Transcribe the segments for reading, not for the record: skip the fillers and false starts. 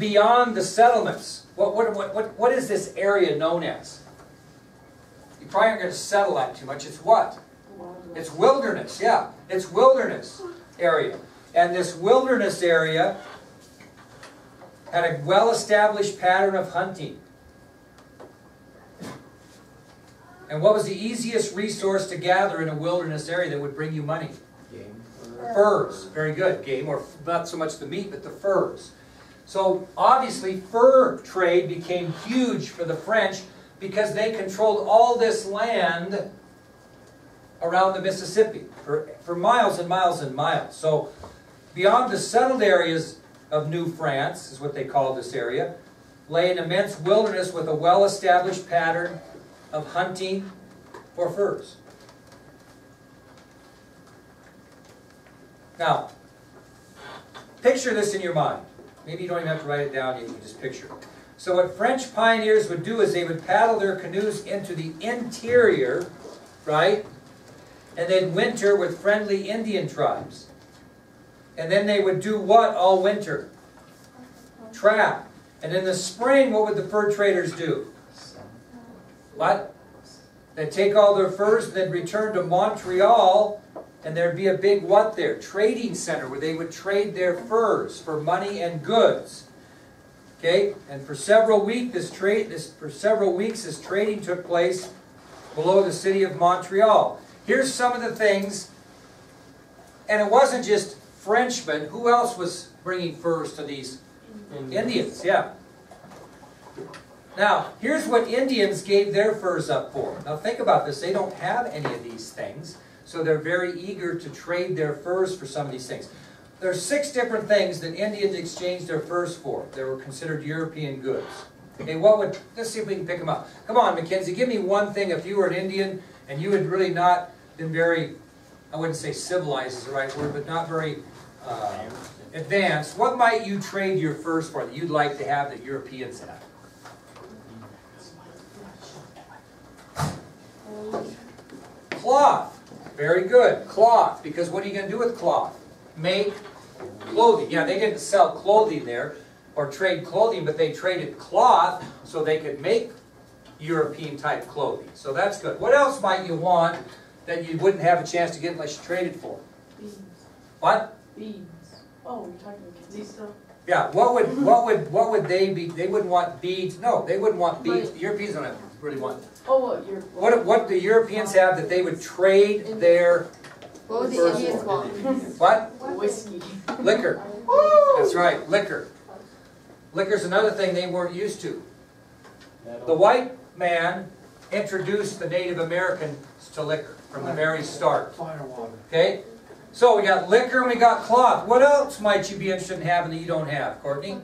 beyond the settlements. What is this area known as? You probably aren't going to settle that too much. It's what? It's wilderness, yeah. It's wilderness area. And this wilderness area had a well-established pattern of hunting. And what was the easiest resource to gather in a wilderness area that would bring you money? Game. Furs. Very good. Game, or not so much the meat, but the furs. So obviously fur trade became huge for the French because they controlled all this land around the Mississippi for miles and miles and miles. So beyond the settled areas of New France, is what they call this area, lay an immense wilderness with a well-established pattern of hunting for furs. Now, picture this in your mind. Maybe you don't even have to write it down, you can just picture it. So what French pioneers would do is they would paddle their canoes into the interior, right? And they'd winter with friendly Indian tribes. And then they would do what all winter? Trap. And in the spring, what would the fur traders do? What? They'd take all their furs and they'd return to Montreal, and there'd be a big what there? Trading center where they would trade their furs for money and goods. Okay? And for several weeks this trading took place below the city of Montreal. Here's some of the things, and it wasn't just Frenchmen. Who else was bringing furs to these Indians? Yeah. Now, here's what Indians gave their furs up for. Now think about this. They don't have any of these things, so they're very eager to trade their furs for some of these things. There's 6 different things that Indians exchanged their furs for. They were considered European goods. Okay, let's see if we can pick them up. Come on, Mackenzie, give me one thing if you were an Indian and you had really not been very, I wouldn't say civilized is the right word, but not very advanced. What might you trade your furs for that you'd like to have that Europeans have? Cloth. Very good. Cloth. Because what are you going to do with cloth? Make clothing. Yeah, they didn't sell clothing there or trade clothing, but they traded cloth so they could make European type clothing. So that's good. What else might you want that you wouldn't have a chance to get unless you traded for? Beans. What? Beans. Oh, you're talking Mackenzie stuff? Yeah, what would they be? They wouldn't want beads. No, they wouldn't want beads. The Europeans don't really want. Oh, what do Europeans have that they would trade their? What would the Indians want? What? Whiskey. Liquor. That's right, liquor. Liquor's another thing they weren't used to. The white man introduced the Native Americans to liquor from the very start. Okay? So we got liquor and we got cloth. What else might you be interested in having that you don't have, Courtney?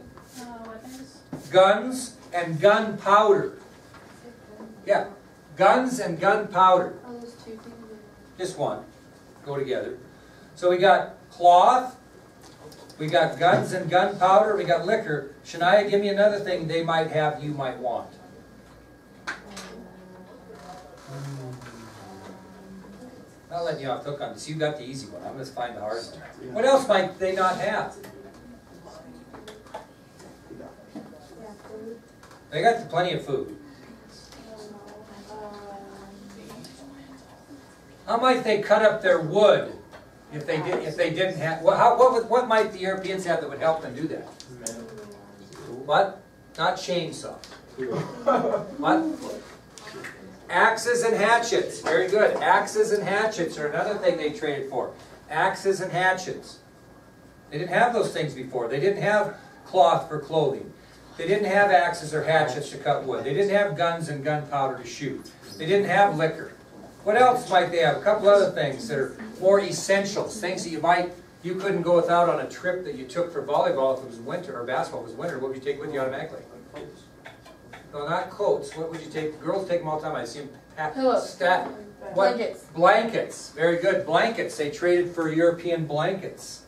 Weapons. Guns and gunpowder. Yeah, guns and gunpowder. Oh, those 2 things. Just one. Go together. So we got cloth, we got guns and gunpowder, we got liquor. Shania, give me another thing they might have you might want. Not letting you off the hook on this. You got the easy one. I'm going to find the hard one. What else might they not have? They got plenty of food. How might they cut up their wood if they didn't have? What might the Europeans have that would help them do that? What? Not chainsaw. What? Axes and hatchets. Very good. Axes and hatchets are another thing they traded for. Axes and hatchets. They didn't have those things before. They didn't have cloth for clothing. They didn't have axes or hatchets to cut wood. They didn't have guns and gunpowder to shoot. They didn't have liquor. What else might they have? A couple other things that are more essentials. Things that you couldn't go without on a trip that you took for volleyball if it was winter, or basketball if it was winter. What would you take with you automatically? No, not coats. What would you take? The girls take them all the time. I see them pack. Blankets. Blankets. Very good. Blankets. They traded for European blankets.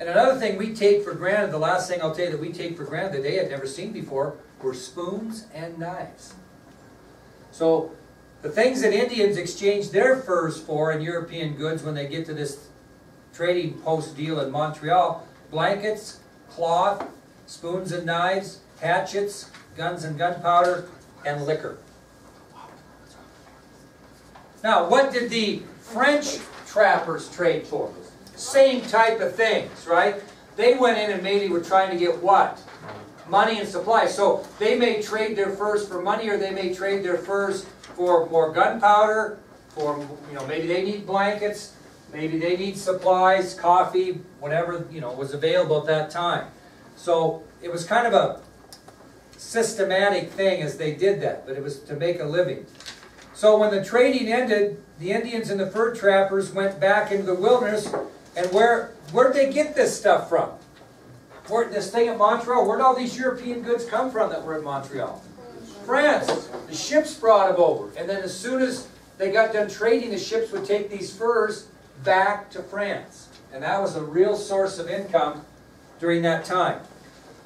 And another thing we take for granted, the last thing I'll tell you that we take for granted that they had never seen before, were spoons and knives. So the things that Indians exchange their furs for in European goods when they get to this trading post deal in Montreal: blankets, cloth, spoons and knives, hatchets, guns and gunpowder, and liquor. Now, what did the French trappers trade for? Same type of things, right? They went in and maybe were trying to get what? Money and supplies. So they may trade their furs for money, or they may trade their furs for more gunpowder, for, you know, maybe they need blankets, maybe they need supplies, coffee, whatever, you know, was available at that time. So it was kind of a systematic thing as they did that, but it was to make a living. So when the trading ended, the Indians and the fur trappers went back into the wilderness, and where'd they get this stuff from? This thing at Montreal, where'd all these European goods come from that were in Montreal? France. The ships brought them over, and then as soon as they got done trading, the ships would take these furs back to France. And that was a real source of income during that time.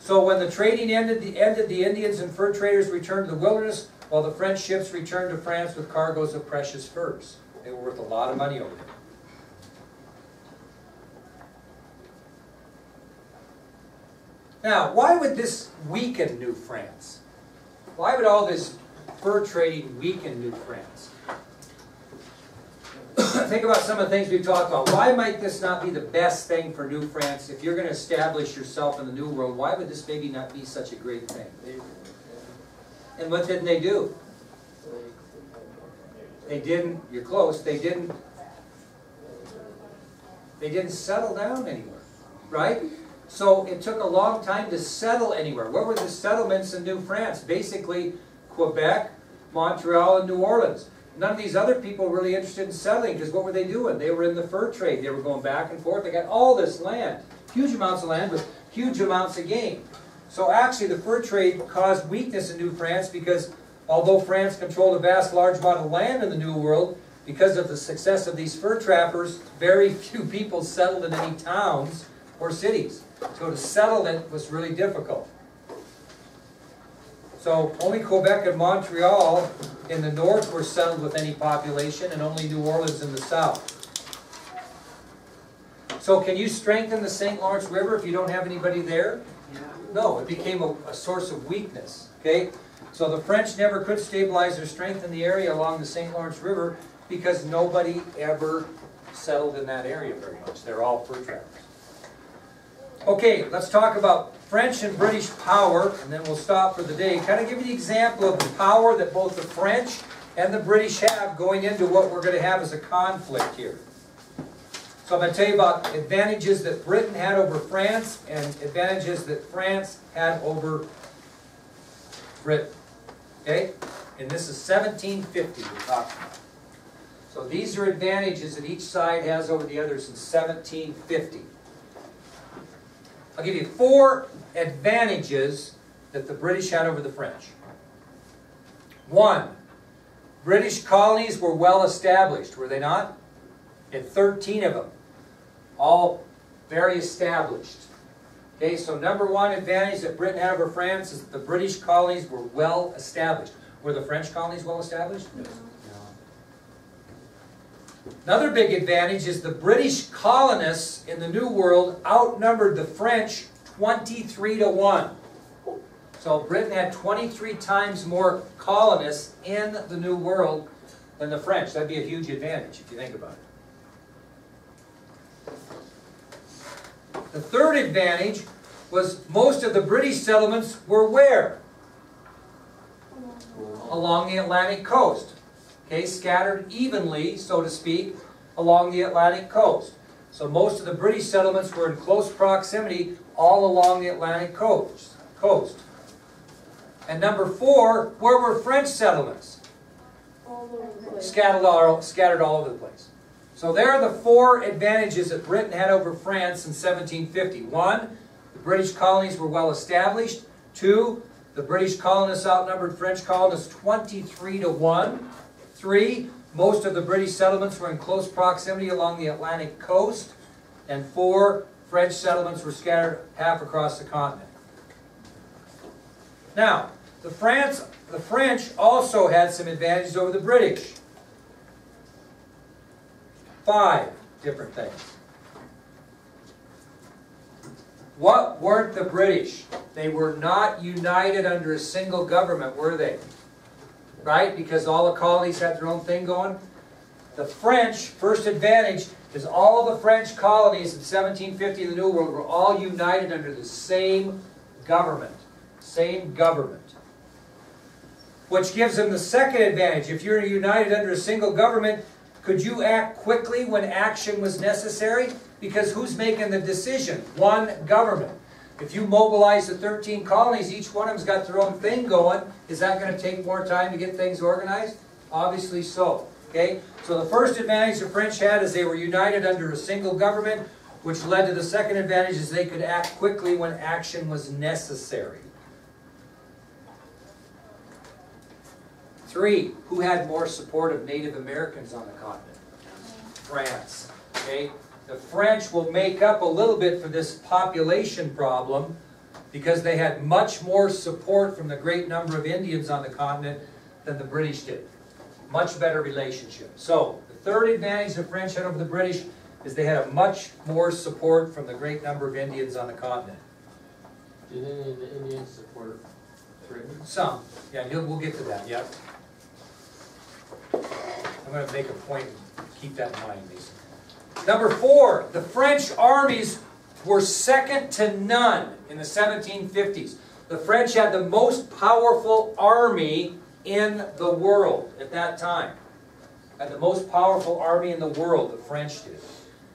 So when the trading ended, the Indians and fur traders returned to the wilderness, while the French ships returned to France with cargoes of precious furs. They were worth a lot of money over there. Now, why would this weaken New France? Why would all this fur trading weaken New France? Think about some of the things we've talked about. Why might this not be the best thing for New France? If you're going to establish yourself in the New World, why would this maybe not be such a great thing? And what didn't they do? They didn't, you're close, they didn't settle down anywhere, right? So it took a long time to settle anywhere. What were the settlements in New France? Basically, Quebec, Montreal, and New Orleans. None of these other people were really interested in settling, because what were they doing? They were in the fur trade. They were going back and forth. They got all this land, huge amounts of land with huge amounts of game. So actually the fur trade caused weakness in New France, because although France controlled a vast large amount of land in the New World, because of the success of these fur trappers, very few people settled in any towns or cities. So to settle it was really difficult. So only Quebec and Montreal in the north were settled with any population, and only New Orleans in the south. So can you strengthen the St. Lawrence River if you don't have anybody there? No, it became a source of weakness. Okay? So the French never could stabilize or strengthen the area along the St. Lawrence River, because nobody ever settled in that area very much. They're all fur trappers. Okay, let's talk about French and British power, and then we'll stop for the day. Kind of give you the example of the power that both the French and the British have going into what we're going to have as a conflict here. So I'm going to tell you about advantages that Britain had over France and advantages that France had over Britain. Okay? And this is 1750 we're talking about. So these are advantages that each side has over the others in 1750. I'll give you 4 advantages that the British had over the French. 1, British colonies were well established, were they not? Had 13 of them, all very established. Okay, so number 1 advantage that Britain had over France is that the British colonies were well established. Were the French colonies well established? No. Another big advantage is the British colonists in the New World outnumbered the French 23-1. So Britain had 23 times more colonists in the New World than the French. That'd be a huge advantage if you think about it. The third advantage was most of the British settlements were where? Along the Atlantic coast. Okay, scattered evenly, so to speak, along the Atlantic coast. So most of the British settlements were in close proximity all along the Atlantic coast. And number 4, where were French settlements? All over the place. Scattered all over the place. So there are the 4 advantages that Britain had over France in 1750. 1, the British colonies were well established. 2, the British colonists outnumbered French colonists 23-1. 3, most of the British settlements were in close proximity along the Atlantic coast. And 4, French settlements were scattered half across the continent. Now, the French also had some advantages over the British. 5 different things. What weren't the British? They were not united under a single government, were they? Right? Because all the colonies had their own thing going. The French, first advantage, is all the French colonies in 1750 in the New World were all united under the same government. Same government. Which gives them the second advantage. If you're united under a single government, could you act quickly when action was necessary? Because who's making the decision? One government. If you mobilize the 13 colonies, each one of them's got their own thing going, is that going to take more time to get things organized? Obviously so. Okay? So the first advantage the French had is they were united under a single government, which led to the second advantage is they could act quickly when action was necessary. 3, who had more support of Native Americans on the continent? France. Okay? The French will make up a little bit for this population problem because they had much more support from the great number of Indians on the continent than the British did. Much better relationship. So, the third advantage the French had over the British is they had a much more support from the great number of Indians on the continent. Did any of the Indians support Britain? Some. Yeah, we'll get to that. Yep. I'm going to make a point and keep that in mind, Mason. Number 4, the French armies were second to none in the 1750s. The French had the most powerful army in the world at that time. Had the most powerful army in the world, the French did,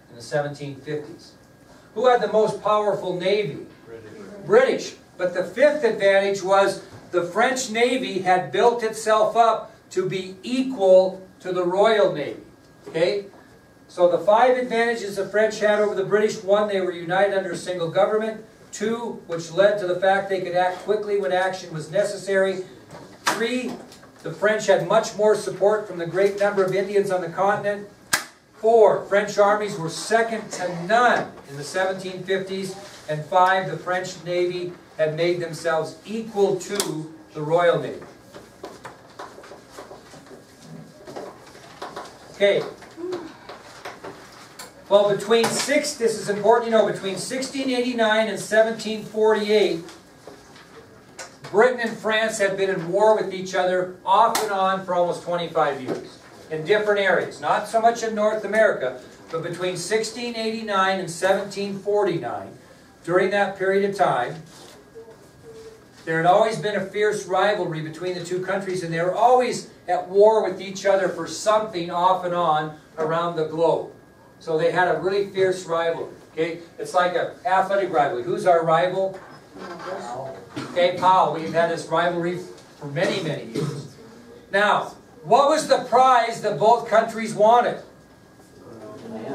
in the 1750s. Who had the most powerful navy? British. But the fifth advantage was the French Navy had built itself up to be equal to the Royal Navy. Okay? So the 5 advantages the French had over the British: 1, they were united under a single government; 2, which led to the fact they could act quickly when action was necessary; 3, the French had much more support from the great number of Indians on the continent; 4, French armies were second to none in the 1750s; and 5, the French Navy had made themselves equal to the Royal Navy. Okay. Well, this is important, between 1689 and 1748, Britain and France had been in war with each other off and on for almost 25 years in different areas. Not so much in North America, but between 1689 and 1749, during that period of time, there had always been a fierce rivalry between the two countries, and they were always at war with each other for something off and on around the globe. So they had a really fierce rivalry. Okay? It's like an athletic rivalry. Who's our rival? Okay, Powell. We've had this rivalry for many, many years. Now, what was the prize that both countries wanted?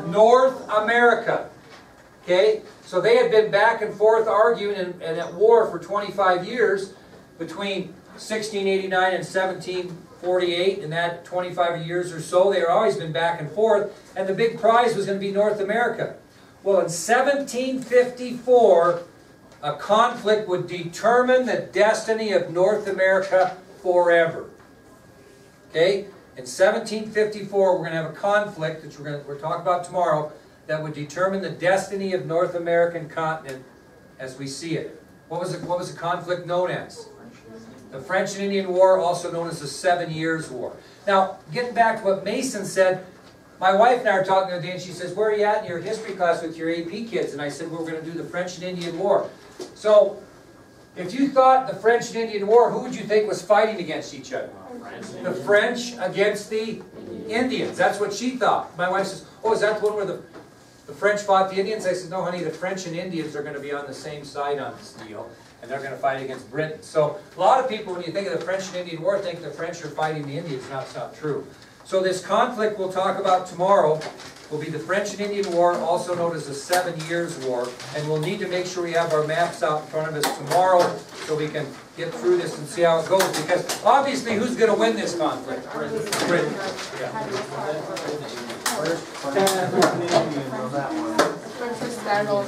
North America. Okay? So they had been back and forth arguing and at war for 25 years between 1689 and 1748. In that 25 years or so, they had always been back and forth. And the big prize was going to be North America. Well, in 1754, a conflict would determine the destiny of North America forever. Okay? In 1754, we're going to have a conflict that we're talking about tomorrow that would determine the destiny of North American continent as we see it. What was the conflict known as? The French and Indian War, also known as the 7 Years' War. Now, getting back to what Mason said, my wife and I were talking the other day, and she says, "Where are you at in your history class with your AP kids?" And I said, "Well, we're going to do the French and Indian War." So, if you thought the French and Indian War, who would you think was fighting against each other? The French against the Indians. That's what she thought. My wife says, "Oh, is that the one where the French fought the Indians?" I said, "No, honey, the French and Indians are going to be on the same side on this deal, and they're going to fight against Britain." So, a lot of people, when you think of the French and Indian War, think the French are fighting the Indians. That's not true. So this conflict we'll talk about tomorrow will be the French and Indian War, also known as the 7 Years' War. And we'll need to make sure we have our maps out in front of us tomorrow so we can get through this and see how it goes. Because obviously, who's going to win this conflict? Britain. Yeah. First battle.